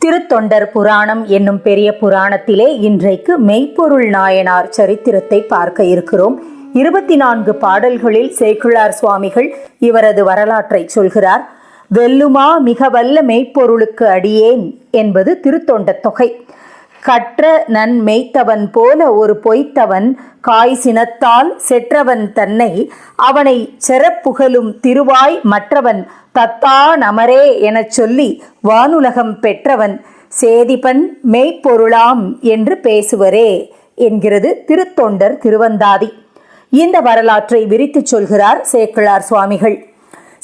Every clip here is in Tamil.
திருத்தொண்டர் புராணம் என்னும் பெரிய புராணத்திலே இன்றைக்கு மெய்ப்பொருள் நாயனார் சரித்திரத்தை பார்க்க இருக்கிறோம். 24 பாடல்களில் சேக்கிழார் சுவாமிகள் இவரது வரலாற்றை சொல்கிறார். வெல்லுமா மிக வல்ல மெய்ப்பொருளுக்கு அடியேன் என்பது திருத்தொண்ட தொகை. கற்ற நன் மெய்த்தவன் போல ஒரு பொய்த்தவன் காய் சினத்தால் செற்றவன் தன்னை அவனை செறப்புகழும் திருவாய் மற்றவன் தத்தா நமரே எனச் சொல்லி வானுலகம் பெற்றவன் சேதிபன் மெய்ப்பொருளாம் என்று பேசுவரே என்கிறது திருத்தொண்டர் திருவந்தாதி. இந்த வரலாற்றை விரித்துச் சொல்கிறார் சேக்கிழார் சுவாமிகள்.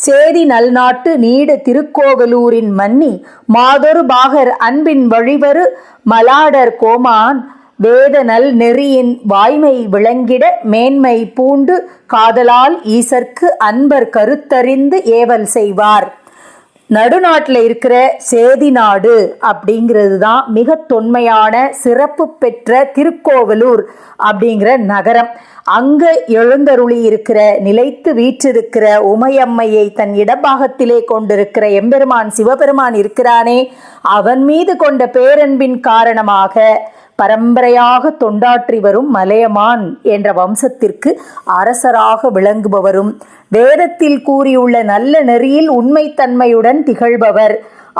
சேதி நல்நாட்டு நீடு திருக்கோவலூரின் மன்னி மாதொரு பாகர் அன்பின் வழிவரு மலாடர் கோமான் வேத நல் நெறியின் வாய்மை விளங்கிட மேன்மை பூண்டு காதலால் ஈசர்க்கு அன்பர் கருத்தறிந்து ஏவல் செய்வார். நடுநாட்டில் இருக்கிற சேதி நாடு அப்படிங்கிறது தான் மிக தொன்மையான சிறப்பு பெற்ற திருக்கோவலூர் அப்படிங்கிற நகரம். அங்க எழுந்தருளி இருக்கிற நிலைத்து வீற்றிருக்கிற உமையம்மையை தன் இடபாகத்திலே கொண்டிருக்கிற எம்பெருமான் சிவபெருமான் இருக்கிறானே, அவன் மீது கொண்ட பேரன்பின் காரணமாக பரம்பரையாக தொண்டாற்றி வரும் மலையமான் என்ற வம்சத்திற்கு அரசராக விளங்குபவரும் வேதத்தில் கூறியுள்ள நல்ல நெறியில் உண்மைத்தன்மையுடன் திகழ்பவர்,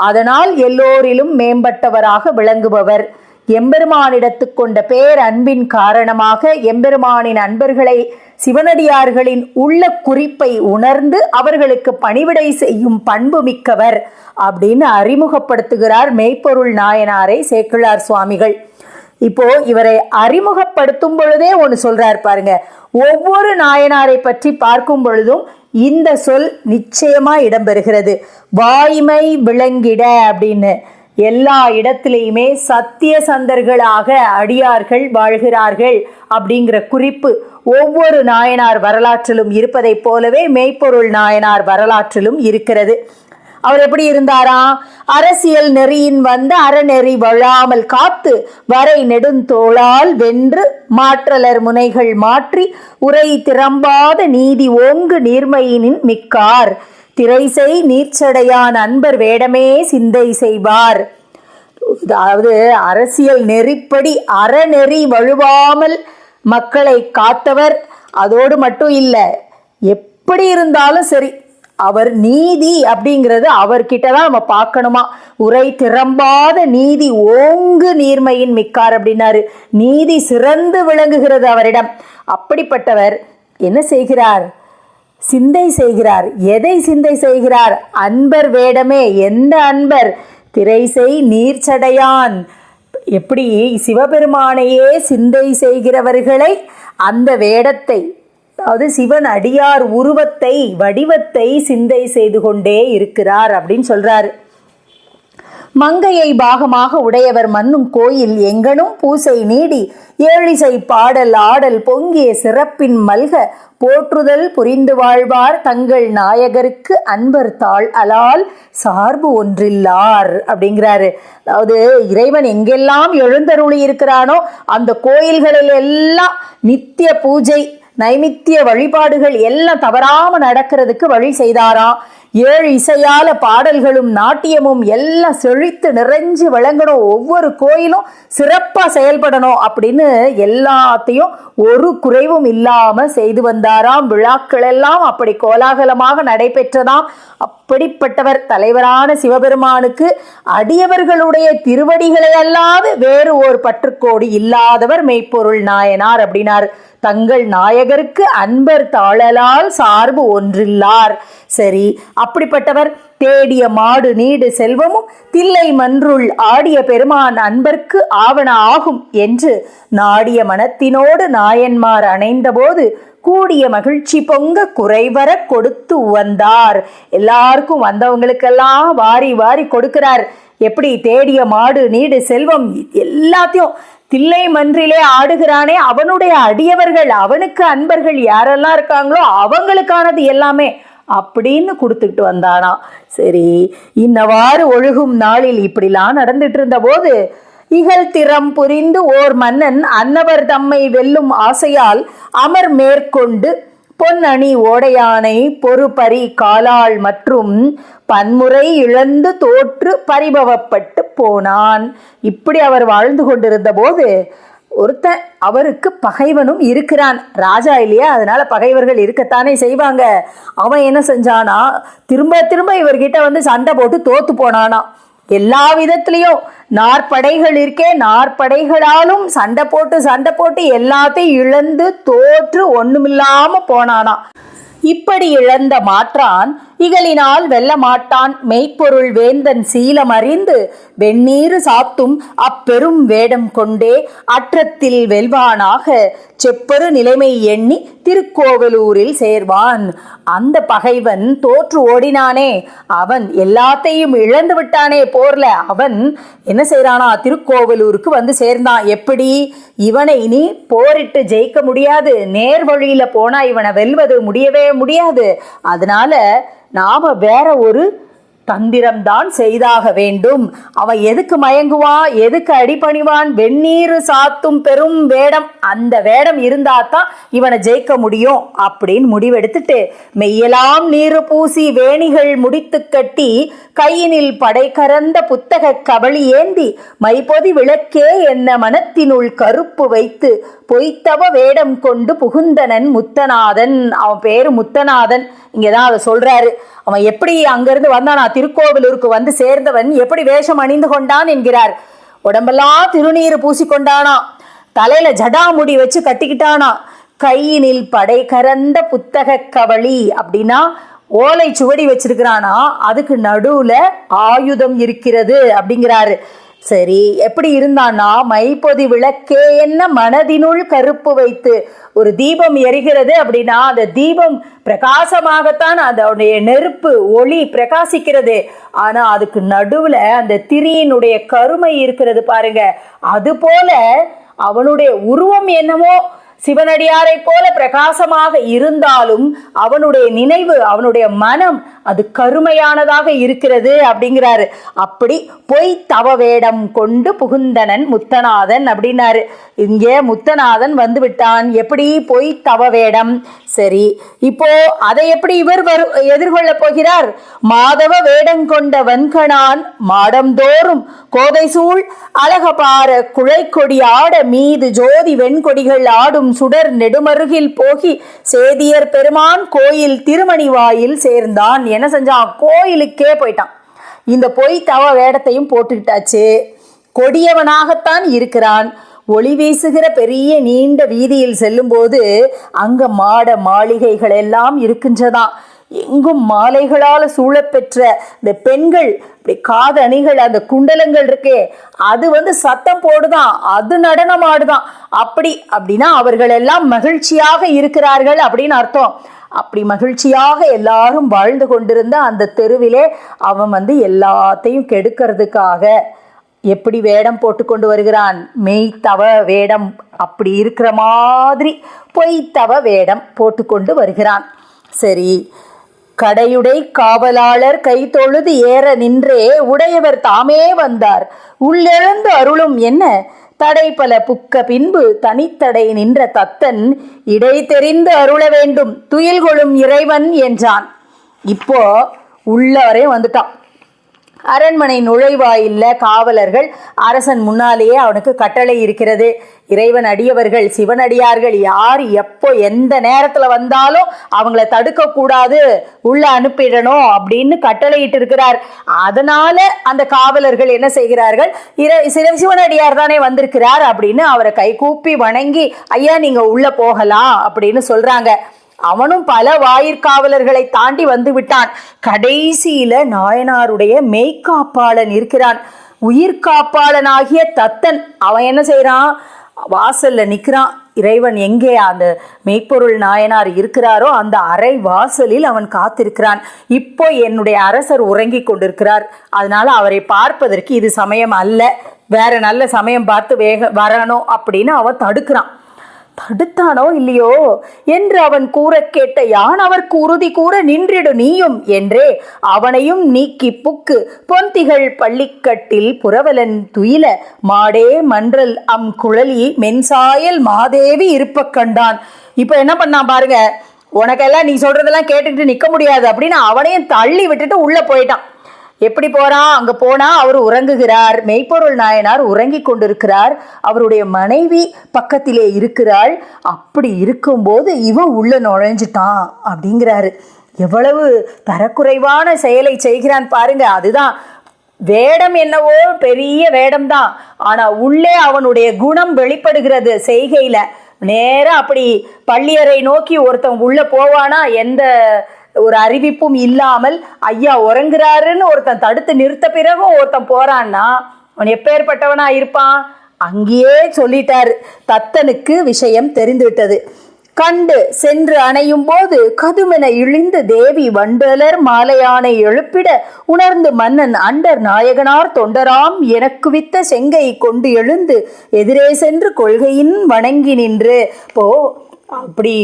அதனால் எல்லோரிலும் மேம்பட்டவராக விளங்குபவர், எம்பெருமானிடத்து கொண்ட பேர் அன்பின் காரணமாக எம்பெருமானின் அன்பர்களை சிவனடியார்களின் உள்ள குறிப்பை உணர்ந்து அவர்களுக்கு பணிவிடை செய்யும் பண்பு மிக்கவர் அப்படின்னு அறிமுகப்படுத்துகிறார் மெய்ப்பொருள் நாயனாரை சேக்கிழார் சுவாமிகள். இப்போ இவரை அறிமுகப்படுத்தும் பொழுதே ஒன்று சொல்றார் பாருங்க. ஒவ்வொரு நாயனாரை பற்றி பார்க்கும் பொழுதும் இந்த சொல் நிச்சயமா இடம்பெறுகிறது. வாய்மை விளங்கிட அப்படின்னு. எல்லா இடத்திலையுமே சத்திய சந்தர்களாக அடியார்கள் வாழ்கிறார்கள் அப்படிங்கிற குறிப்பு ஒவ்வொரு நாயனார் வரலாற்றிலும் இருப்பதைப் போலவே மெய்ப்பொருள் நாயனார் வரலாற்றிலும் இருக்கிறது. அவர் எப்படி இருந்தாரா? அரசியல் நெறியின் வந்த அறநெறி வழாமல் காத்து வரை நெடுந்தோளால் வென்று மாற்றலர் முனைகள் மாற்றி உரை திறம்பாத நீதி ஓங்கு நீர்மையினின் மிக்கார் திரைசை நீர்ச்சடையான் அன்பர் வேடமே சிந்தை செய்வார். அதாவது அரசியல் நெறிப்படி அறநெறி வழுவாமல் மக்களை காத்தவர். அதோடு மட்டும் இல்லை, எப்படி இருந்தாலும் சரி அவர் நீதி அப்படிங்கிறது அவர்கிட்ட தான் நம்ம பார்க்கணுமா. உரை திறம்பாத நீதி ஓங்கு நீர்மையின் மிக்கார் அப்படின்னாரு. நீதி சிறந்து விளங்குகிறது அவரிடம். அப்படிப்பட்டவர் என்ன செய்கிறார்? சிந்தை செய்கிறார். எதை சிந்தை செய்கிறார்? அன்பர் வேடமே. எந்த அன்பர்? திரைசை நீர்ச்சடையான். எப்படி சிவபெருமானையே சிந்தை செய்கிறவர்களை அந்த வேடத்தை, அதாவது சிவன் அடியார் உருவத்தை வடிவத்தை சிந்தை செய்து கொண்டே இருக்கிறார் அப்படின்னு சொல்றாரு. மங்கையை பாகமாக உடையவர் மன்னும் கோயில் எங்கனும் பூசை நீடி ஏழிசை பாடல் ஆடல் பொங்கிய சிறப்பின் மல்க போற்றுதல் புரிந்து வாழ்வார் தங்கள் நாயகருக்கு அன்பர் தாழ் அலால் சார்பு ஒன்றில்லார் அப்படிங்கிறாரு. அதாவது இறைவன் எங்கெல்லாம் எழுந்தருளி இருக்கிறானோ அந்த கோயில்களில் எல்லாம் நித்திய பூஜை நைமித்திய வழிபாடுகள் எல்லாம் தவறாம நடக்கிறதுக்கு வழி செய்தாராம். 7 இசையால பாடல்களும் நாட்டியமும் எல்லாம் செழித்து நிறைஞ்சு விளங்கணும், ஒவ்வொரு கோயிலும் சிறப்பா செயல்படணும் அப்படின்னு எல்லாத்தையும் ஒரு குறைவும் இல்லாம செய்து வந்தாராம். விழாக்கள் எல்லாம் அப்படி கோலாகலமாக நடைபெற்றதாம். அப்படிப்பட்டவர் தலைவரான சிவபெருமானுக்கு அடியவர்களுடைய திருவடிகளை அல்லாது வேறு ஒரு பற்றுக்கோடி இல்லாதவர் மெய்ப்பொருள் நாயனார் அப்படின்னார். தங்கள் நாயகருக்கு அன்பர் தாழலால் சார்பு ஒன்றில்லார். சரி, அப்படிப்பட்டவர் தேடிய மாடு நீடு செல்வமும் தில்லை மன்றுள் ஆடிய பெருமான் அன்பர்க்கு ஆவண ஆகும் என்று நாடிய மனத்தினோடு நாயன்மார் அணைந்தபோது கூடிய மகிழ்ச்சி பொங்க குறைவர கொடுத்து உவந்தார். எல்லாருக்கும் வந்தவங்களுக்கெல்லாம் வாரி வாரி கொடுக்கிறார். எப்படி? தேடிய மாடு நீடு செல்வம் எல்லாத்தையும். தில்லை மன்றிலே ஆடுகிறானே அவனுடைய அடியவர்கள், அவனுக்கு அன்பர்கள் யாரெல்லாம் இருக்காங்களோ அவங்களுக்கானது எல்லாமே அப்படின்னு கொடுத்துட்டு வந்தானா. சரி, இன்னவாறு ஒழுகும் நாளில் இப்படிலாம் நடந்துட்டு இருந்த போது இகழ் திறம் புரிந்து ஓர் மன்னன் அன்னவர் தம்மை வெல்லும் ஆசையால் அமர் மேற்கொண்டு பொன்னணி ஓடையானை பொறுபரி காலாள் மற்றும் பன்முறை இழந்து தோற்று பரிபவப்பட்டு போனான். இப்படி அவர் வாழ்ந்து கொண்டிருந்த போது ஒருத்தன், அவருக்கு பகைவனும் இருக்கிறான். ராஜா இல்லையா, அதனால பகைவர்கள் இருக்கத்தானே செய்வாங்க. அவன் என்ன செஞ்சானா, திரும்ப திரும்ப இவர்கிட்ட வந்து சண்டை போட்டு தோத்து போனானா. எல்லா விதத்திலையும் நாற்படைகள் இருக்கே, நாற்படைகளாலும் சண்டை போட்டு எல்லாத்தையும் இழந்து தோற்று ஒண்ணுமில்லாம போனானா. இப்படி இழந்த மாற்றான் இகலினால் வெல்ல மாட்டான். மெய்ப்பொருள் வேந்தன் சீலம் அறிந்து வெந்நீரு சாத்தும் அப்பெரும் வேடம் கொண்டே அற்றத்தில் வெல்வானாக செப்பரு நிலைமை எண்ணி திருக்கோவலூரில் சேர்வான். அந்த பகைவன் தோற்று ஓடினானே, அவன் எல்லாத்தையும் இழந்து விட்டானே போர்ல, அவன் என்ன செய்யறானா, திருக்கோவலூருக்கு வந்து சேர்ந்தான். எப்படி? இவனை இனி போரிட்டு ஜெயிக்க முடியாது, நேர் வழியில போனா இவனை வெல்வது முடியவே முடியாது. அதனால நாம வேற ஒரு தந்திரம்தான் செய்தாக வேண்டும். அவன் எதுக்கு மயங்குவான், எதுக்கு அடிபணிவான்? வெந்நீரு சாத்தும் பெரும் வேடம், அந்த வேடம் இருந்தாதான் இவனை ஜெயிக்க முடியும் அப்படின்னு முடிவெடுத்துட்டு மெய்யெல்லாம் நீரு பூசி வேணிகள் முடித்து கட்டி கையினில் படை கறந்த புத்தக கபளி ஏந்தி மைபொதி விளக்கே என்ன மனத்தினுள் கருப்பு வைத்து பொய்த்தவ வேடம் கொண்டு புகுந்தனன் முத்தநாதன். அவன் பேரு முத்தநாதன். இங்கதான் அதை சொல்றாரு. அவன் எப்படி அங்கிருந்து வந்தானா, திருக்கோவிலூருக்கு வந்து சேர்ந்தவன் எப்படி வேஷம் அணிந்து கொண்டான் என்கிறார். உடம்பெல்லாம் திருநீர் பூசிக்கொண்டானா, தலையில ஜடாமுடி வச்சு கட்டிக்கிட்டானா, கையினில் படை கறந்த புத்தக கவளி அப்படின்னா ஓலை சுவடி வச்சிருக்கிறானா, அதுக்கு நடுவுல ஆயுதம் இருக்கிறது அப்படிங்கிறாரு. சரி, எப்படி இருந்தான்னா, மைப்பொதி விளக்கே என்ன மனதினுள் கருப்பு வைத்து, ஒரு தீபம் எரிகிறது அப்படின்னா அந்த தீபம் பிரகாசமாகத்தான் அதோடைய நெருப்பு ஒளி பிரகாசிக்கிறது. ஆனா அதுக்கு நடுவுல அந்த திரியினுடைய கருமை இருக்கிறது பாருங்க. அது போல அவனுடைய உருவம் என்னமோ சிவனடியாரை போல பிரகாசமாக இருந்தாலும் அவனுடைய நினைவு, அவனுடைய மனம் அது கருமையானதாக இருக்கிறது அப்படிங்கிறாரு. அப்படி பொய் தவ வேடம் கொண்டு புகுந்தனன் முத்தநாதன் அப்படின்னாரு. இங்கே முத்தநாதன் வந்து விட்டான். எப்படி? பொய் தவ வேடம். சரி, இப்போ அதை எப்படி இவர் எதிர்கொள்ள போகிறார்? மாதவ வேடம் கொண்ட வன்கணான் மாடம்தோறும் கோதை சூழ் அழகபார குழை கொடி ஆட மீது ஜோதி வெண்கொடிகள் ஆடும் சுடர் நெடுமருகில் போகி சேதியர் பெருமான் கோயில் திருமணி வாயில் சேர்ந்தான். என்ன செஞ்சான்? கோயிலுக்கே போயிட்டான். இந்த பொய் தவ வேடத்தையும் போட்டுக்கிட்டாச்சு. கொடியவனாகத்தான் இருக்கிறான். ஒளி வீசுகிற பெரிய நீண்ட வீதியில் செல்லும் போது அங்க மாட மாளிகைகள் எல்லாம் இருக்கின்றதாம். எங்கும் மாலைகளால் சூழப்பெற்ற இந்த பெண்கள் காது அணிகள், அந்த குண்டலங்கள் இருக்கே, அது வந்து சத்தம் போடுதான், அது நடனம் ஆடுதான். அப்படின்னா அவர்கள் எல்லாம் மகிழ்ச்சியாக இருக்கிறார்கள் அப்படின்னு அர்த்தம். அப்படி மகிழ்ச்சியாக எல்லாரும் வாழ்ந்து கொண்டிருந்த அந்த தெருவிலே அவன் வந்து எல்லாத்தையும் கெடுக்கிறதுக்காக எப்படி வேடம் போட்டு கொண்டு வருகிறான்? மெய்த்தவ வேடம் அப்படி இருக்கிற மாதிரி பொய்த்தவ வேடம் போட்டு கொண்டு வருகிறான். சரி, கடையுடை காவலாளர் கை தொழுது ஏற நின்றே உடையவர் தாமே வந்தார். உள்ளெழுந்து அருளும் என்ன தடை பல புக்க பின்பு தனித்தடை நின்ற தத்தன் இடை தெரிந்து அருள வேண்டும் துயில் கொளும் இறைவன் என்றான். இப்போ உள்ளவரே வந்துட்டான். அரண்மனை நுழைவாயில்ல காவலர்கள், அரசன் முன்னாலேயே அவனுக்கு கட்டளை இருக்கிறது. இறைவன் அடியவர்கள், சிவனடியார்கள் யார் எப்போ எந்த நேரத்துல வந்தாலும் அவங்கள தடுக்க கூடாது, உள்ள அனுப்பிடணும் அப்படின்னு கட்டளையிட்டு இருக்கிறார். அதனால அந்த காவலர்கள் என்ன செய்கிறார்கள்? சிவனடியார் தானே வந்திருக்கிறார் அப்படின்னு அவரை கைகூப்பி வணங்கி, ஐயா நீங்க உள்ள போகலாம் அப்படின்னு சொல்றாங்க. அவனும் பல வாயிற்காவலர்களை தாண்டி வந்து விட்டான். கடைசியில நாயனாருடைய மெய்காப்பாளன் இருக்கிறான், உயிர் காப்பாளனாகிய தத்தன். அவன் என்ன செய்யறான்? வாசல்ல நிக்கிறான். இறைவன் எங்கே அந்த மெய்ப்பொருள் நாயனார் இருக்கிறாரோ அந்த அறை வாசலில் அவன் காத்திருக்கிறான். இப்போ என்னுடைய அரசர் உறங்கி கொண்டிருக்கிறார், அதனால அவரை பார்ப்பதற்கு இது சமயம் அல்ல, வேற நல்ல சமயம் பார்த்து வரணும் அப்படின்னு அவன் தடுக்கிறான். தடுத்தானோ இல்லையோ என்று அவன் கூற கேட்ட யான் அவர்க்கு உறுதி கூற நின்றிடு நீயும் என்றே அவனையும் நீக்கி புக்கு பொந்திகள் பள்ளிக்கட்டில் புரவலன் துயில மாடே மன்றல் குழலி மென்சாயல் மாதேவி இருப்ப கண்டான். இப்ப என்ன பண்ணான் பாருங்க, உனக்கெல்லாம் நீ சொல்றதெல்லாம் கேட்டுக்கிட்டு நிக்க முடியாது அப்படின்னு அவனையும் தள்ளி விட்டுட்டு உள்ள போயிட்டான். எப்படி போறான்? அங்க போனா அவர் உறங்குகிறார். மெய்ப்பொருள் நாயனார் உறங்கி கொண்டிருக்கிறார். அவருடைய மனைவி பக்கத்திலே இருக்கிறாள். அப்படி இருக்கும்போது இவன் உள்ள நுழைஞ்சிட்டான் அப்படிங்கிறாரு. எவ்வளவு தரக்குறைவான செயலை செய்கிறான் பாருங்க. அதுதான் வேடம், என்னவோ பெரிய வேடம் தான், ஆனா உள்ளே அவனுடைய குணம் வெளிப்படுகிறது செய்கையில. நேரம் அப்படி பள்ளியறை நோக்கி ஒருத்தன் உள்ள போவானா, எந்த ஒரு அறிவிப்பும் இல்லாமல் ஐயா உறங்குறாருன்னு ஒருத்தன் தடுத்து நிறுத்த பிறகும் ஒருத்தன் போறான்னா அவன் எப்பேற்பட்டவனா இருப்பான்? அங்கேயே சொல்லிட்டாரு. தத்தனுக்கு விஷயம் தெரிந்துவிட்டது. கண்டு சென்று அணையும் போது கதுமென இழிந்து தேவி வண்டலர் மாலையானை எழுப்பிட உணர்ந்து மன்னன் அண்டர் நாயகனார் தொண்டராம் எனக்கு வித்த செங்கை கொண்டு எழுந்து எதிரே சென்று கொள்கையின் வணங்கி நின்று. இப்போ அப்படி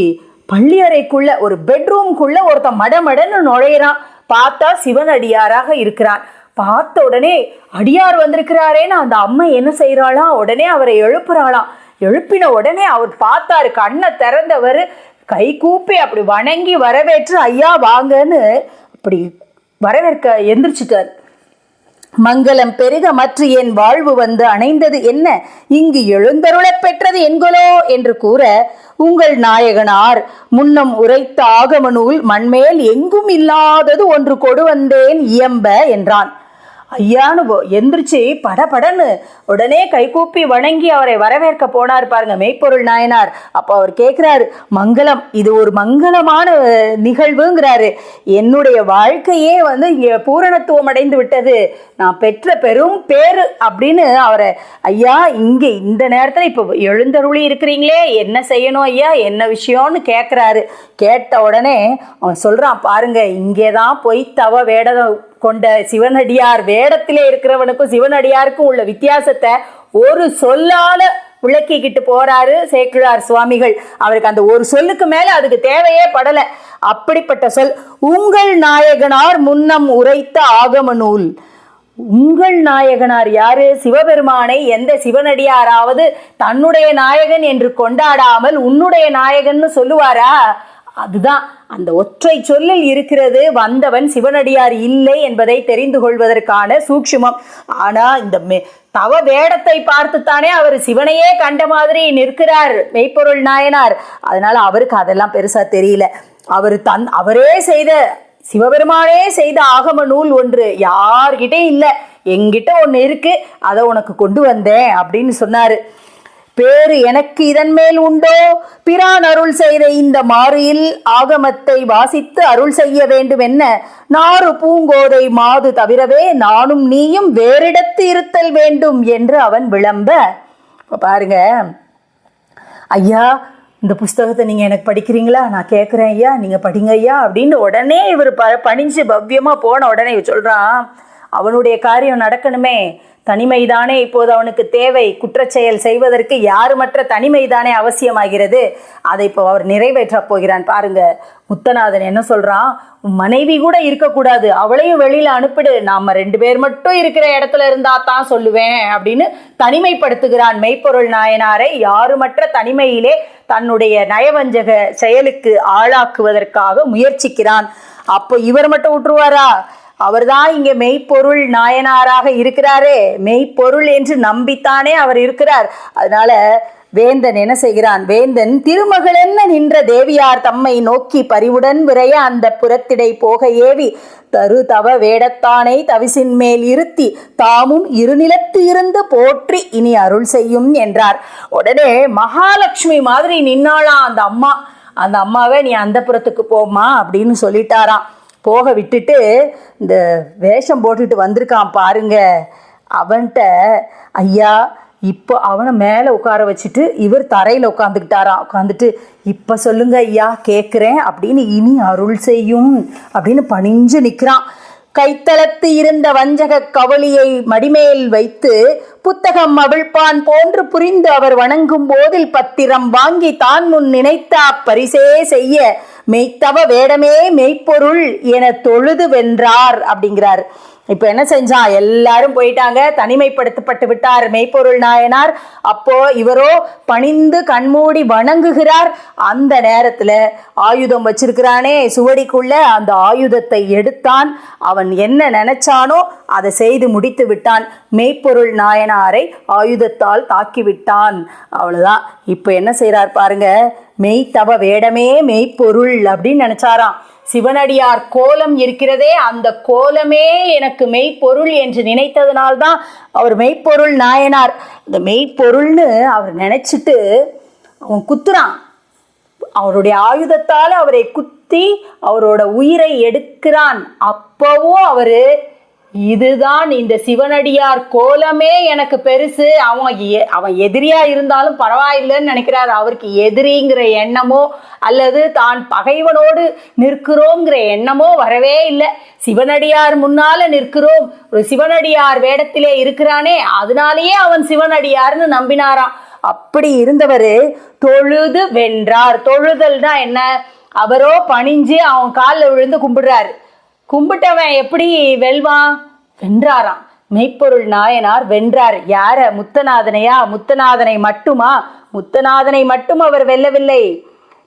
பள்ளியறைக்குள்ள, ஒரு பெட்ரூம்குள்ள ஒருத்தன் மடமடன்னு நுழையிறான். பார்த்தா சிவனடியாராக இருக்கிறான். பார்த்த உடனே அடியார் வந்திருக்கிறாரேன்னு அந்த அம்மா என்ன செய்யறாளாம், உடனே அவரை எழுப்புறாளாம். எழுப்பின உடனே அவர் பார்த்தாரு. கண்ணை திறந்தவர் கை கூப்பி அப்படி வணங்கி வரவேற்று ஐயா வாங்கன்னு அப்படி வரவேற்க எந்திரிச்சிட்டார். மங்களம் பெருக மற்ற என் வாழ்வு வந்து அணைந்தது என்ன, இங்கு எழுந்தருளப் பெற்றது என்கொலோ என்று கூற, உங்கள் நாயகனார் முன்னம் உரைத்த ஆகம நூல் மண்மேல் எங்கும் இல்லாதது ஒன்று கொடு வந்தேன் இயம்ப என்றான். ஐயானு எந்திரிச்சு படபடன்னு உடனே கைகூப்பி வணங்கி அவரை வரவேற்க போனார் பாருங்க மெய்ப்பொருள் நாயனார். அப்போ அவர் கேட்கிறாரு, மங்களம், இது ஒரு மங்களமான நிகழ்வுங்கிறாரு. என்னுடைய வாழ்க்கையே வந்து இங்கே பூரணத்துவம் அடைந்து விட்டது, நான் பெற்ற பெரும் பேரு அப்படின்னு அவரை, ஐயா இங்கே இந்த நேரத்தில் இப்போ எழுந்தருளி இருக்கிறீங்களே, என்ன செய்யணும் ஐயா, என்ன விஷயம்னு கேட்குறாரு. கேட்ட உடனே அவன் சொல்கிறான், பாருங்க இங்கேதான் போய் தவ வேடம் கொண்ட சிவனடியார், வேடத்திலே இருக்கிறவனுக்கும் சிவனடியாருக்கும் உள்ள வித்தியாசத்தை ஒரு சொல்லால விளக்கிக்கிட்டு போறாரு சேக்கிழார் சுவாமிகள். அவருக்கு அந்த ஒரு சொல்லுக்கு மேல அதுக்கு தேவையே படல. அப்படிப்பட்ட சொல், உங்கள் நாயகனார் முன்னம் உரைத்த ஆகம நூல். உங்கள் நாயகனார் யாரு? சிவபெருமானை எந்த சிவனடியாராவது தன்னுடைய நாயகன் என்று கொண்டாடாமல் உன்னுடைய நாயகன்னு சொல்லுவாரா? அதுதான் அந்த ஒற்றை சொல்லில் இருக்கிறது வந்தவன் சிவனடியார் இல்லை என்பதை தெரிந்து கொள்வதற்கான சூக்ஷ்மம். ஆனா இந்த தவ வேடத்தை பார்த்துத்தானே அவர் சிவனையே கண்ட மாதிரி நிற்கிறார் மெய்ப்பொருள் நாயனார். அதனால அவருக்கு அதெல்லாம் பெருசா தெரியல. அவரே செய்த, சிவபெருமானே செய்த ஆகம நூல் ஒன்று யார்கிட்டே இல்லை, என்கிட்ட ஒன்று இருக்கு, அதை உனக்கு கொண்டு வந்தேன் அப்படின்னு சொன்னாரு. பேரு எனக்கு இதன் மேல் உண்டோ, பிரான் அருள் செய்த இந்த மாறியில் ஆகமத்தை வாசித்து அருள் செய்ய வேண்டும் என்ன, நாறு பூங்கோதை மாது தவிரவே நானும் நீயும் வேறிடத்து இருத்தல் வேண்டும் என்று அவன் விளம்ப. பாருங்க ஐயா, இந்த புஸ்தகத்தை நீங்கள் எனக்கு படிக்கிறீங்களா? நான் கேட்குறேன் ஐயா, நீங்கள் படிங்க ஐயா அப்படின்னு உடனே இவர் பணிஞ்சு பவ்யமாக போன உடனே சொல்கிறான், அவனுடைய காரியம் நடக்கணுமே, தனிமைதானே இப்போது அவனுக்கு தேவை. குற்றச்செயல் செய்வதற்கு யாருமற்ற தனிமைதானே அவசியமாகிறது. அதை இப்போ அவர் நிறைவேற்றப் போகிறான். பாருங்க முத்தநாதன் என்ன சொல்றான், மனைவி கூட இருக்கக்கூடாது, அவளையும் வெளியில அனுப்பிடு, நாம 2 பேர் மட்டும் இருக்கிற இடத்துல இருந்தா தான் சொல்லுவேன் அப்படின்னு தனிமைப்படுத்துகிறான் மெய்ப்பொருள் நாயனாரை. யாருமற்ற தனிமையிலே தன்னுடைய நயவஞ்சக செயலுக்கு ஆளாக்குவதற்காக முயற்சிக்கிறான். அப்போ இவர் மட்டும் விட்டுருவாரா? அவர்தான் இங்க மெய்ப்பொருள் நாயனாராக இருக்கிறாரே, மெய்ப்பொருள் என்று நம்பித்தானே அவர் இருக்கிறார். அதனால வேந்தன் என்ன செய்கிறான், வேந்தன் திருமகள் என்ன நின்ற தேவியார் தம்மை நோக்கி பரிவுடன் விரைய அந்த புறத்திடை போக ஏவி தரு தவ வேடத்தானை தவிசின் மேல் இருத்தி தாமும் இருநிலத்து இருந்து போற்றி இனி அருள் செய்யும் என்றார். உடனே மகாலட்சுமி மாதிரி நின்னாளாம் அந்த அம்மா. அந்த அம்மாவை நீ அந்த புறத்துக்கு போமா அப்படின்னு சொல்லிட்டாராம். போக விட்டுட்டு இந்த வேஷம் போட்டுட்டு வந்திருக்கான் பாருங்க. அவன்கிட்ட ஐயா இப்போ அவனை மேலே உட்கார வச்சுட்டு இவர் தரையில் உட்காந்துக்கிட்டாராம். உட்காந்துட்டு இப்போ சொல்லுங்க ஐயா கேட்குறேன் அப்படின்னு இனி அருள் செய்யும் அப்படின்னு பணிஞ்சு நிற்கிறான். கைத்தளத்து இருந்த வஞ்சக கவலியை மடிமேல் வைத்து புத்தகம் அவிழ்ப்பான் போன்று புரிந்து அவர் வணங்கும் போதில் பத்திரம் வாங்கி தான் முன் நினைத்த அப்பரிசே செய்ய மெய்த்தவ வேடமே மெய்ப்பொருள் என தொழுது வென்றார் அப்படிங்கிறார். இப்ப என்ன செஞ்சான், எல்லாரும் போயிட்டாங்க, தனிமைப்படுத்தப்பட்டு விட்டார் மெய்ப்பொருள் நாயனார். அப்போ இவரோ பணிந்து கண்மூடி வணங்குகிறார். அந்த நேரத்துல ஆயுதம் வச்சிருக்கிறானே சுவடிக்குள்ள, அந்த ஆயுதத்தை எடுத்தான். அவன் என்ன நினைச்சானோ அதை செய்து முடித்து விட்டான். மெய்ப்பொருள் நாயனாரை ஆயுதத்தால் தாக்கி விட்டான். அவ்வளவுதான். இப்ப என்ன செய்யறார் பாருங்க, மெய்த்தவ வேடமே மெய்ப்பொருள் அப்படின்னு நினைச்சாராம். சிவனடியார் கோலம் இருக்கிறதே, அந்த கோலமே எனக்கு மெய்ப்பொருள் என்று நினைத்ததுனால்தான் அவர் மெய்ப்பொருள் நாயனார். இந்த மெய்ப்பொருள்னு அவர் நினைச்சிட்டு அவன் குத்துறான். அவருடைய ஆயுதத்தால் அவரை குத்தி அவரோட உயிரை எடுக்கிறான். அப்பவும் அவரு, இதுதான் இந்த சிவனடியார் கோலமே எனக்கு பெருசு, அவன் எதிரியா இருந்தாலும் பரவாயில்லைன்னு நினைக்கிறார். அவருக்கு எதிரிங்கிற எண்ணமோ அல்லது தான் பகைவனோடு நிற்கிறோங்கிற எண்ணமோ வரவே இல்லை. சிவனடியார் முன்னால நிற்கிறோம், ஒரு சிவனடியார் வேடத்திலே இருக்கிறானே, அதனாலேயே அவன் சிவனடியார்னு நம்பினாராம். அப்படி இருந்தவர் தொழுது வென்றார். தொழுதல்னா என்ன, அவரோ பணிஞ்சு அவன் காலில் விழுந்து கும்பிடுறாரு. கும்பிட்டவன் எப்படி வெல்வான், வென்றாராம். மெய்ப்பொருள் நாயனார் வென்றார். யார, முத்தநாதனையா? முத்தநாதனை மட்டுமா? முத்தநாதனை மட்டும் அவர் வெல்லவில்லை.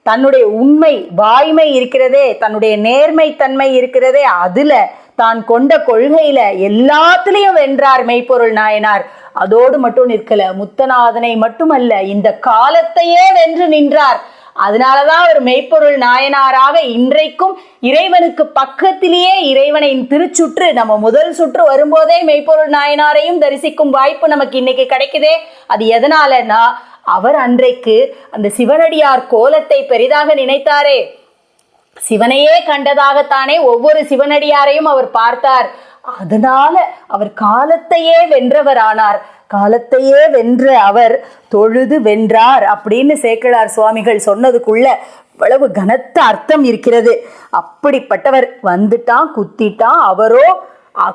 தன்னுடைய உண்மை வாய்மை இருக்கிறதே, தன்னுடைய நேர்மை தன்மை இருக்கிறதே, அதுல தான் கொண்ட கொள்கையில எல்லாத்துலயும் வென்றார் மெய்ப்பொருள் நாயனார். அதோடு மட்டும் நிற்கல, முத்தநாதனை மட்டுமல்ல, இந்த காலத்தையே வென்று நின்றார். அதனாலதான் அவர் மெய்ப்பொருள் நாயனாராக இன்றைக்கும் இறைவனுக்கு பக்கத்திலேயே இறைவனின் திருச்சுற்று, நம்ம முதல் சுற்று வரும்போதே மெய்ப்பொருள் நாயனாரையும் தரிசிக்கும் வாய்ப்பு நமக்கு இன்னைக்கு கிடைக்குதே. அது எதனாலன்னா, அவர் அன்றைக்கு அந்த சிவனடியார் கோலத்தை பெரிதாக நினைத்தாரே, சிவனையே கண்டதாகத்தானே ஒவ்வொரு சிவனடியாரையும் அவர் பார்த்தார். அதனால அவர் காலத்தையே வென்றவரானார். காலத்தையே வென்ற அவர் தொழுது வென்றார் அப்படின்னு சேக்கிழார் சுவாமிகள் சொன்னதுக்குள்ள இவ்வளவு கனத்த அர்த்தம் இருக்கிறது. அப்படிப்பட்டவர் வந்துட்டான், குத்திட்டான். அவரோ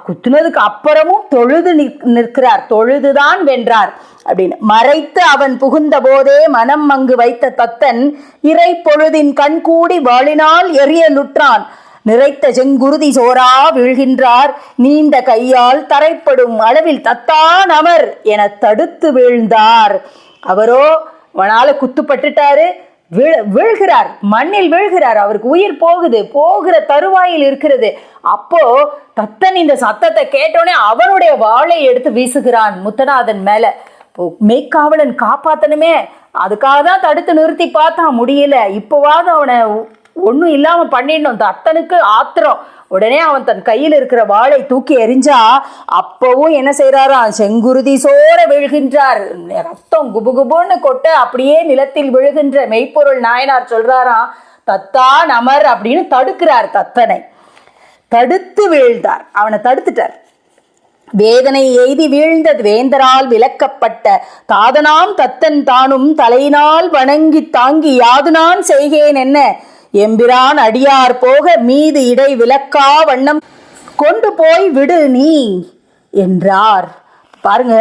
குத்துனதுக்கு அப்புறமும் தொழுது நிற்கிறார். தொழுதுதான் வென்றார் அப்படின்னு. மறைத்து அவன் புகுந்த போதே மனம் அங்கு வைத்த தத்தன் இறை பொழுதின் கண்கூடி வாளினால் எரிய லுற்றான். நிறைத்த செங்குருதி சோரா வீழ்கின்றார், நீண்ட கையால் தரைப்படும் அளவில் தத்தான் அமர் என தடுத்து வீழ்ந்தார். அவரோ அவனால குத்துப்பட்டுட்டாரு, வீழ்கிறார், மண்ணில் வீழ்கிறார். அவருக்கு உயிர் போகிற தருவாயில் இருக்கிறது. அப்போ தத்தன் இந்த சத்தத்தை கேட்டோடனே அவனுடைய வாளை எடுத்து வீசுகிறான் முத்தநாதன் மேல. மெய்க்காவலன் காப்பாத்தனுமே, அதுக்காக தான் தடுத்து நிறுத்தி பார்த்தான், முடியல. இப்போவாது அவனை ஒன்றும் இல்லாம பண்ணிடணும். தத்தனுக்கு ஆத்திரம். உடனே அவன் தன் கையில் இருக்கிற வாளை தூக்கி எறிஞ்சா, அப்பவும் என்ன செய்யறாராம், செங்குருதி சோர விழுகின்றார். ரத்தம் குபுகுபுன்னு கொட்ட அப்படியே நிலத்தில் விழுகின்ற மெய்ப்பொருள் நாயனார் சொல்றாராம், தத்தான் அமர் அப்படின்னு தடுக்கிறார். தத்தனை தடுத்து வீழ்ந்தார், அவனை தடுத்துட்டார். வேதனை எய்தி வீழ்ந்த வேந்தரால் விலக்கப்பட்ட தாதனாம் தத்தன் தானும் தலையினால் வணங்கி தாங்கி யாதுனான் செய்கேன் என்ன, எம்பிரான் அடியார் போக மீது இடை விலக்கா வண்ணம் கொண்டு போய் விடு நீ என்றார். பாருங்க,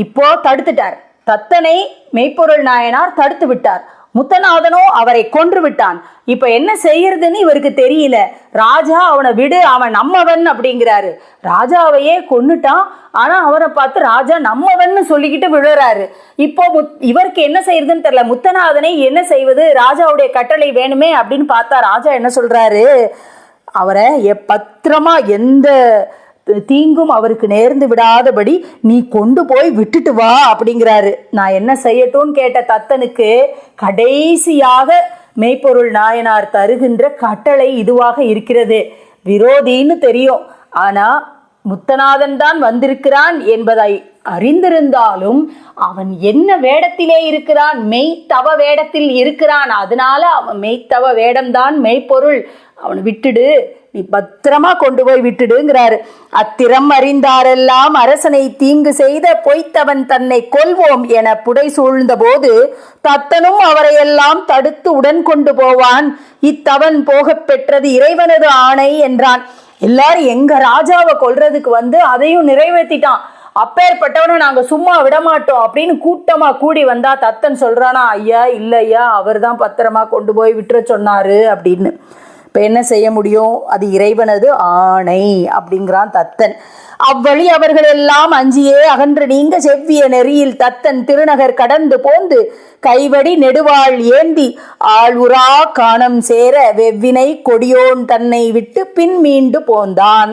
இப்போ தடுத்துட்டார். தத்தனை மெய்ப்பொருள் நாயனார் தடுத்து விட்டார். முத்தநாதனோ அவரை கொன்று விட்டான். இப்ப என்ன செய்யறதுன்னு இவருக்கு தெரியல. ராஜா அவனை விடு, அவன் நம்மவன் அப்படிங்கிறாரு. ராஜாவையே கொன்னுட்டான். ஆனா அவரை பார்த்து ராஜா நம்மவன்னு சொல்லிக்கிட்டு விழுறாரு. இப்போ இவருக்கு என்ன செய்யறதுன்னு தெரியல. முத்தநாதனை என்ன செய்வது, ராஜாவுடைய கட்டளை வேணுமே அப்படின்னு பார்த்தா ராஜா என்ன சொல்றாரு, அவரை பத்திரமா எந்த தீங்கும் அவருக்கு நேர்ந்து விடாதபடி நீ கொண்டு போய் விட்டுட்டு வா அப்படிங்கிறாரு. நான் என்ன செய்யட்டும்னு கேட்ட தத்தனுக்கு கடைசியாக மெய்ப்பொருள் நாயனார் தருகின்ற கட்டளை இதுவாக இருக்கிறது. விரோதின்னு தெரியும், ஆனா முத்தநாதன் தான் வந்திருக்கிறான் என்பதை அறிந்திருந்தாலும் அவன் என்ன வேடத்திலே இருக்கிறான், மெய்த்தவ வேடத்தில் இருக்கிறான். அதனால அவன் மெய்த்தவ வேடம்தான் மெய்ப்பொருள், அவனை விட்டுடு, நீ பத்திரமா கொண்டு போய் விட்டுடுங்கிறாரு. அத்திரம் அறிந்தாரெல்லாம் அரசனை தீங்கு செய்த பொய்த்தவன் தன்னை கொல்வோம் என புடை சூழ்ந்த போது தத்தனும் அவரையெல்லாம் தடுத்து உடன் கொண்டு போவான். இத்தவன் போக பெற்றது இறைவனது ஆணை என்றான். எல்லாரும் எங்க ராஜாவை கொல்றதுக்கு வந்து அதையும் நிறைவேற்றிட்டான். அப்பேற்பட்டவனை நாங்க சும்மா விடமாட்டோம் அப்படின்னு கூட்டமா கூடி வந்தா தத்தன் சொல்றானா, ஐயா இல்லையா, அவர் தான் பத்திரமா கொண்டு போய் விட்டுற சொன்னாரு அப்படின்னு. இப்போ என்ன செய்ய முடியும்? அது இறைவனது ஆணை அப்படிங்கிறான் தத்தன். அவ்வழி அவர்கள் எல்லாம் அஞ்சியே அகன்று நீங்க செவ்விய நெறியில் தத்தன் திருநகர் கடந்து போந்து கைவடி நெடுவாள் ஏந்தி ஆளுரா காணம் சேர வெவ்வினை கொடியோன் தன்னை விட்டு பின் மீண்டு போந்தான்.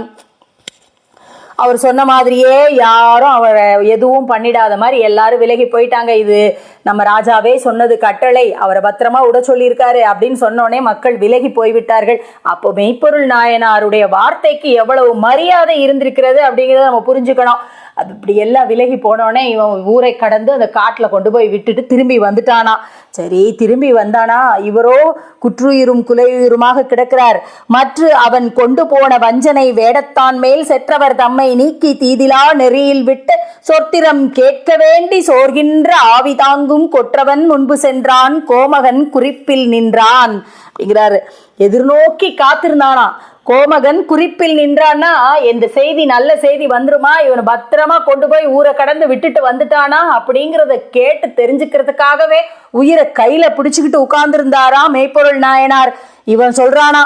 அவர் சொன்ன மாதிரியே யாரும் அவரை எதுவும் பண்ணிடாத மாதிரி எல்லாரும் விலகி போயிட்டாங்க. இது நம்ம ராஜாவே சொன்னது கட்டளை, அவரை பத்திரமா விட சொல்லியிருக்காரு அப்படின்னு சொன்னோடனே மக்கள் விலகி போய்விட்டார்கள். அப்போ மெய்ப்பொருள் நாயனாருடைய வார்த்தைக்கு எவ்வளவு மரியாதை இருந்திருக்கிறது அப்படிங்கிறத நம்ம புரிஞ்சுக்கணும். அது இப்படி எல்லாம் விலகி போனோடனே இவன் ஊரை கடந்து அந்த காட்டில் கொண்டு போய் விட்டுட்டு திரும்பி வந்துட்டானா. சரி, திரும்பி வந்தானா, இவரோ குற்றுயிரும் குலையுயிருமாக கிடக்கிறார். மற்ற அவன் கொண்டு போன வஞ்சனை வேடத்தான் மேல் செற்றவர் தம்மை நீக்கி தீதிலா நெறியில் விட்டு சொத்திரம் கேட்க வேண்டி சோர்கின்ற ஆவி தாங்கும் கொற்றவன் முன்பு சென்றான் கோமகன் குறிப்பில் நின்றான் அப்படிங்கிறாரு. எதிர்நோக்கி காத்திருந்தானா. கோமகன் குறிப்பில் நின்றான்னா இந்த செய்தி நல்ல செய்தி வந்துருமா, இவனை பத்திரமா கொண்டு போய் ஊரை கடந்து விட்டுட்டு வந்துட்டானா அப்படிங்கிறத கேட்டு தெரிஞ்சுக்கிறதுக்காகவே உயிரை கையில பிடிச்சுக்கிட்டு உட்கார்ந்துருந்தாராம் மெய்ப்பொருள் நாயனார். இவன் சொல்றானா,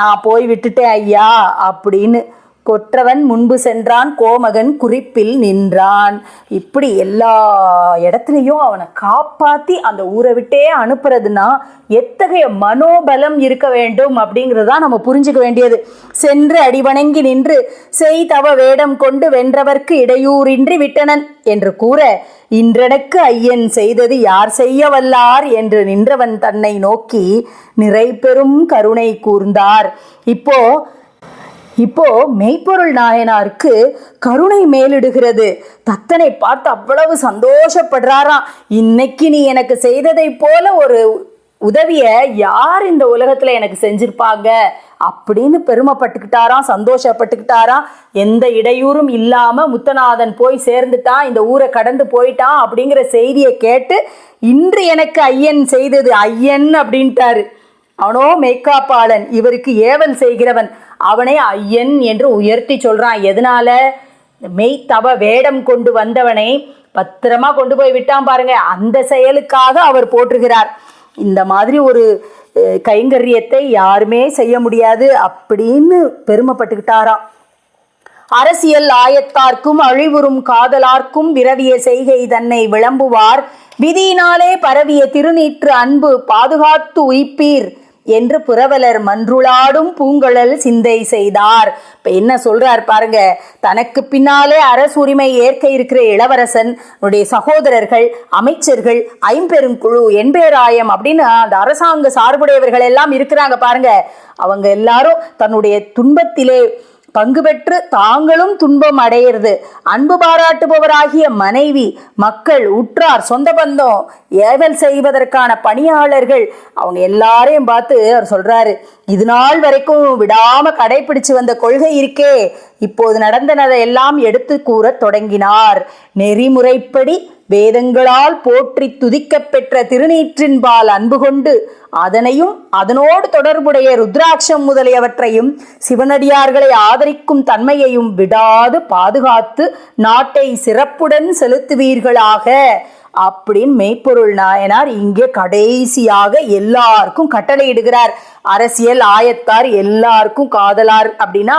நான் போய் விட்டுட்டேன் ஐயா அப்படின்னு. கொற்றவன் முன்பு சென்றான் கோமகன் குறிப்பில் நின்றான். இப்படி எல்லா இடத்துலையும் அவனை காப்பாற்றி அந்த ஊரை விட்டே அனுப்புறதுன்னா எத்தகைய மனோபலம் இருக்க வேண்டும் அப்படிங்கிறதான் நம்ம புரிஞ்சுக்க வேண்டியது. சென்று அடிவணங்கி நின்று செய் தவ வேடம் கொண்டு வென்றவர்க்கு இடையூறின்றி விட்டனன் என்று கூற இன்றெனக்கு ஐயன் செய்தது யார் செய்ய வல்லார் என்று நின்றவன் தன்னை நோக்கி நிறை பெரும் கருணை கூர்ந்தார். இப்போ மெய்ப்பொருள் நாயனாருக்கு கருணை மேலிடுகிறது. தத்தனை பார்த்து அவ்வளவு சந்தோஷப்படுறாராம். இன்னைக்கு நீ எனக்கு செய்ததை போல ஒரு உதவிய யார் இந்த உலகத்துல எனக்கு செஞ்சிருப்பாங்க அப்படின்னு பெருமைப்பட்டுக்கிட்டாராம், சந்தோஷப்பட்டுக்கிட்டாராம். எந்த இடையூறும் இல்லாம முத்தநாதன் போய் சேர்ந்துட்டான், இந்த ஊரை கடந்து போயிட்டான் அப்படிங்கிற செய்தியை கேட்டு இன்று எனக்கு ஐயன் செய்தது, ஐயன் அப்படின்ட்டாரு. அவனோ மெய்காப்பாளன், இவருக்கு ஏவல் செய்கிறவன், அவனை ஐயன் என்று உயர்த்தி சொல்றான். எதனால? மெய் தவ வேடம் கொண்டு வந்தவனை பத்திரமா கொண்டு போய் விட்டான் பாருங்க, அந்த செயலுக்காக அவர் போற்றுகிறார். இந்த மாதிரி ஒரு கைங்கரியத்தை யாருமே செய்ய முடியாது அப்படின்னு பெருமைப்பட்டுக்கிட்டாராம். அரசியல் ஆயத்தார்க்கும் அழிவுறும் காதலார்க்கும் விரவிய செய்கை தன்னை விளம்புவார் விதியினாலே பரவிய திருநீற்று அன்பு பாதுகாத்து உயிப்பீர் என்று புரவலர் மன்றுளாடும் பூங்கழல் சிந்தை செய்தார். இப்ப என்ன சொல்றார் பாருங்க. தனக்கு பின்னாலே அரசுரிமை ஏற்க இருக்கிற இளவரசன், சகோதரர்கள், அமைச்சர்கள், ஐம்பெருங்குழு, எண்பேராயம் அப்படின்னு அந்த அரசாங்க சார்புடையவர்கள் எல்லாம் இருக்கிறாங்க பாருங்க. அவங்க எல்லாரும் தன்னுடைய துன்பத்திலே பங்கு பெற்று தாங்களும் துன்பம் அடையிறது. அன்பு பாராட்டுபவராகிய மனைவி, மக்கள், உற்றார், சொந்த பந்தம், ஏவல் செய்வதற்கான பணியாளர்கள், அவங்க எல்லாரையும் பார்த்து அவர் சொல்றாரு, இது நாள் வரைக்கும் விடாம கடைபிடிச்சு வந்த கொள்கை இருக்கே, இப்போது நடந்தனதை எல்லாம் எடுத்து கூற தொடங்கினார். நெறிமுறைப்படி வேதங்களால் போற்றி துதிக்க பெற்ற திருநீற்றின்பால் அன்பு கொண்டு அதனையும் அதனோடு தொடர்புடைய ருத்ராட்சம் முதலியவற்றையும் சிவனடியார்களை ஆதரிக்கும் தன்மையையும் விடாது பாதுகாத்து நாட்டை சிறப்புடன் செலுத்துவீர்களாக அப்படின்னு மெய்ப்பொருள் நாயனார் இங்கே கடைசியாக எல்லாருக்கும் கட்டளையிடுகிறார். அரசியல் ஆயத்தார் எல்லாருக்கும் காதலார் அப்படின்னா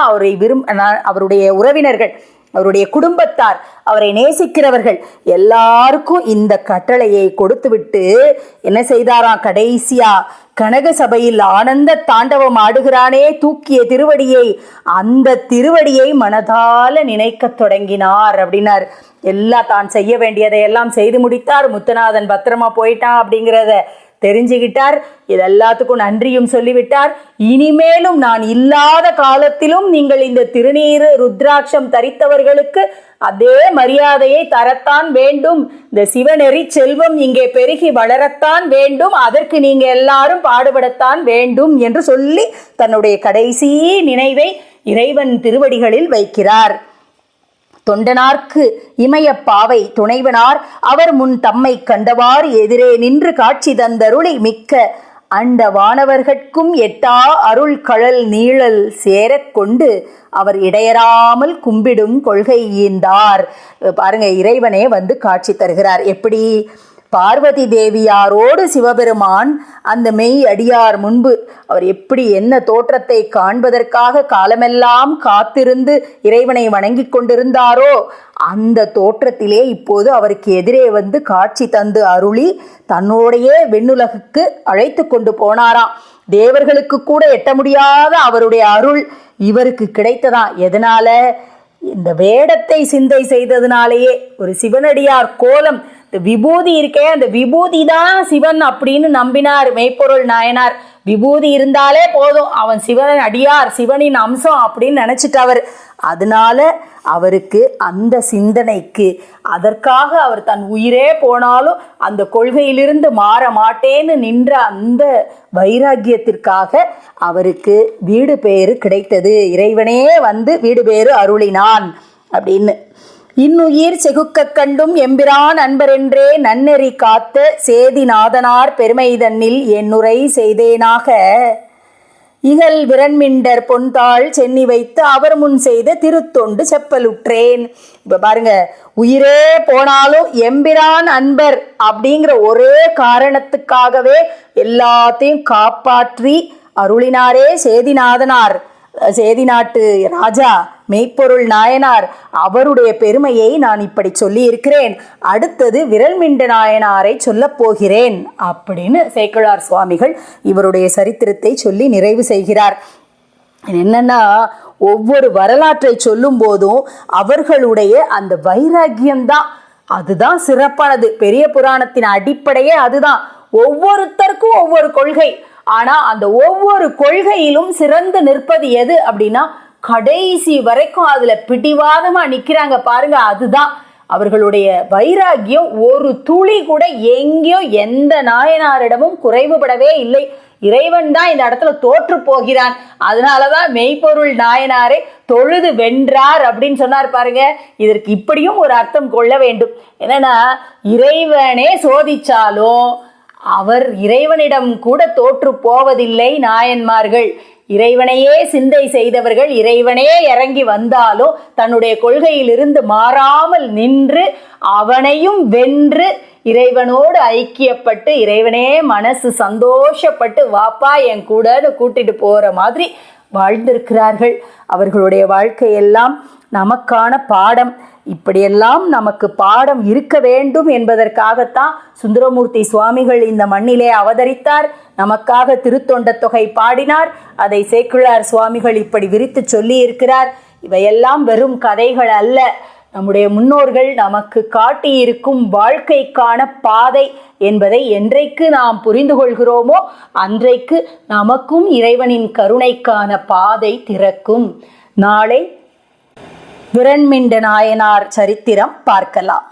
அவருடைய உறவினர்கள், அவருடைய குடும்பத்தார், அவரை நேசிக்கிறவர்கள் எல்லாருக்கும் இந்த கட்டளையை கொடுத்துவிட்டு என்ன செய்தாராம்? கடைசியா கனக சபையில் ஆனந்த தாண்டவம் ஆடுகிறானே தூக்கிய திருவடியை, அந்த திருவடியை மனதால நினைக்க தொடங்கினார் அப்படின்னார். தான் செய்ய வேண்டியதை எல்லாம் செய்து முடித்தார். முத்தநாதன் பத்திரமா போயிட்டான் அப்படிங்கிறத தெரிஞ்சுக்கிட்டார். இது எல்லாத்துக்கும் நன்றியும் சொல்லிவிட்டார். இனிமேலும் நான் இல்லாத காலத்திலும் நீங்கள் இந்த திருநீறு ருத்ராட்சம் தரித்தவர்களுக்கு அதே மரியாதையை தரத்தான் வேண்டும். இந்த சிவநெறி செல்வம் இங்கே பெருகி வளரத்தான் வேண்டும். அதற்கு நீங்க எல்லாரும் பாடுபடத்தான் வேண்டும் என்று சொல்லி தன்னுடைய கடைசி நினைவை இறைவன் திருவடிகளில் வைக்கிறார். தொண்டனார்க்கு இமய பாவை துணைவனார் அவர் முன் தம்மை கண்டவாறு எதிரே நின்று காட்சி தந்தருளி மிக்க அண்ட வானவர்கட்கும் எட்டா அருள் கழல் நீழல் சேரக் கொண்டு அவர் இடையறாமல் கும்பிடும் கொள்கை ஈந்தார். பாருங்க, இறைவனே வந்து காட்சி தருகிறார். எப்படி? பார்வதி தேவியாரோடு சிவபெருமான் அந்த மெய் அடியார் முன்பு அவர் எப்படி என்ன தோற்றத்தை காண்பதற்காக காலமெல்லாம் காத்திருந்து இறைவனை வணங்கி கொண்டிருந்தாரோ அந்த தோற்றத்திலே இப்போது அவருக்கு எதிரே வந்து காட்சி தந்து அருளி தன்னோடையே வெண்ணுலகுக்கு அழைத்து கொண்டு போனாராம். தேவர்களுக்கு கூட எட்ட முடியாத அவருடைய அருள் இவருக்கு கிடைத்ததா. எதனால? இந்த வேடத்தை சிந்தை செய்ததுனாலேயே. ஒரு சிவனடியார் கோலம், இந்த விபூதி இருக்கே, அந்த விபூதி தான் சிவன் அப்படின்னு நம்பினார் மெய்ப்பொருள் நாயனார். விபூதி இருந்தாலே போதும், அவன் சிவன் அடியார், சிவனின் அம்சம் அப்படின்னு நினைச்சிட்டவர். அதனால அவருக்கு அந்த சிந்தனைக்கு, அதற்காக அவர் தன் உயிரே போனாலும் அந்த கொள்கையிலிருந்து மாற மாட்டேன்னு நின்ற அந்த வைராக்கியத்திற்காக அவருக்கு வீடு பேறு கிடைத்தது. இறைவனே வந்து வீடு பேறு அருளினான் அப்படின்னு. இன்னுயிர் செகுக்க கண்டும் எம்பிரான் அன்பரென்றே நன்னெறி காத்த சேதிநாதனார் பெருமைதன்னில் என்னுரை செய்தேனாக இகல் விரண்மிண்டர் பொன்தாள் சென்னி வைத்து அவர் முன் செய்த திருத்தொண்டு செப்பலுற்றேன். இப்ப பாருங்க, உயிரே போனாலும் எம்பிரான் அன்பர் அப்படிங்கிற ஒரே காரணத்துக்காகவே எல்லாத்தையும் காப்பாற்றி அருளினாரே சேதிநாதனார், சேதி நாட்டு ராஜா மெய்ப்பொருள் நாயனார். அவருடைய பெருமையை நான் இப்படி சொல்லி இருக்கிறேன். அடுத்தது விரல்மிண்ட நாயனாரை சொல்ல போகிறேன் அப்படின்னு சேக்கிழார் சுவாமிகள் இவருடைய சரித்திரத்தை சொல்லி நிறைவு செய்கிறார். என்னன்னா, ஒவ்வொரு வரலாற்றை சொல்லும் போதும் அவர்களுடைய அந்த வைராக்கியம்தான், அதுதான் சிறப்பானது. பெரிய புராணத்தின் அடிப்படையே அதுதான். ஒவ்வொருத்தருக்கும் ஒவ்வொரு கொள்கை, ஆனா அந்த ஒவ்வொரு கொள்கையிலும் சிறந்து நிற்பது எது அப்படின்னா கடைசி வரைக்கும் அதுல பிடிவாதமா நிக்கிறாங்க பாருங்க, அதுதான் அவர்களுடைய வைராக்கியம். ஒரு துளி கூட எங்கேயோ எந்த நாயனாரிடமும் குறைவுபடவே இல்லை. இறைவன் தான் இந்த இடத்துல தோற்று போகிறான். அதனாலதான் மெய்ப்பொருள் நாயனாரை தொழுது வென்றார் அப்படின்னு சொன்னார் பாருங்க. இதற்கு இப்படியும் ஒரு அர்த்தம் கொள்ள வேண்டும். என்னன்னா, இறைவனே சோதிச்சாலும் அவர் இறைவனிடம் கூட தோற்று போவதில்லை நாயன்மார்கள். இறைவனையே சிந்தை செய்தவர்கள், இறைவனே இறங்கி வந்தாலும் தன்னுடைய கொள்கையிலிருந்து மாறாமல் நின்று அவனையும் வென்று இறைவனோடு ஐக்கியப்பட்டு இறைவனே மனசு சந்தோஷப்பட்டு வாப்பா என் கூடன்னு கூட்டிட்டு போற மாதிரி வாழ்ந்திருக்கிறார்கள். அவர்களுடைய வாழ்க்கையெல்லாம் நமக்கான பாடம். இப்படியெல்லாம் நமக்கு பாடம் இருக்க வேண்டும் என்பதற்காகத்தான் சுந்தரமூர்த்தி சுவாமிகள் இந்த மண்ணிலே அவதரித்தார். நமக்காக திருத்தொண்ட தொகை பாடினார். அதை சேக்கிழார் சுவாமிகள் இப்படி விரித்து சொல்லி இருக்கிறார். இவையெல்லாம் வெறும் கதைகள் அல்ல, நம்முடைய முன்னோர்கள் நமக்கு காட்டியிருக்கும் வாழ்க்கைக்கான பாதை என்பதை என்றைக்கு நாம் புரிந்து கொள்கிறோமோ அன்றைக்கு நமக்கும் இறைவனின் கருணைக்கான பாதை திறக்கும். நாளை விரண்மிண்ட நாயனார் சரித்திரம் பார்க்கலாம்.